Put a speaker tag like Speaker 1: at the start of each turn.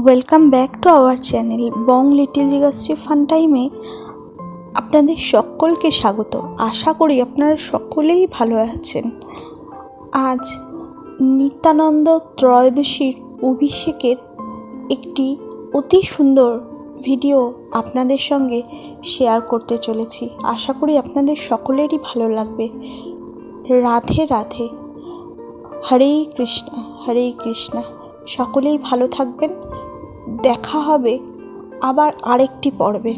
Speaker 1: Welcome back to our channel bong little Jigashree fun টাইমে আপনাদের সকলকে স্বাগত। আশা করি আপনারা সকলেই ভালো আছেন। আজ নিত্যানন্দ ত্রয়োদশীর অভিষেকের একটি অতি সুন্দর ভিডিও আপনাদের সঙ্গে শেয়ার করতে চলেছি। আশা করি আপনাদের সকলেরই ভালো লাগবে। রাধে রাধে, হরে কৃষ্ণ হরে কৃষ্ণ। সকলেই ভালো থাকবেন। দেখা হবে আবার আরেকটি পর্বে।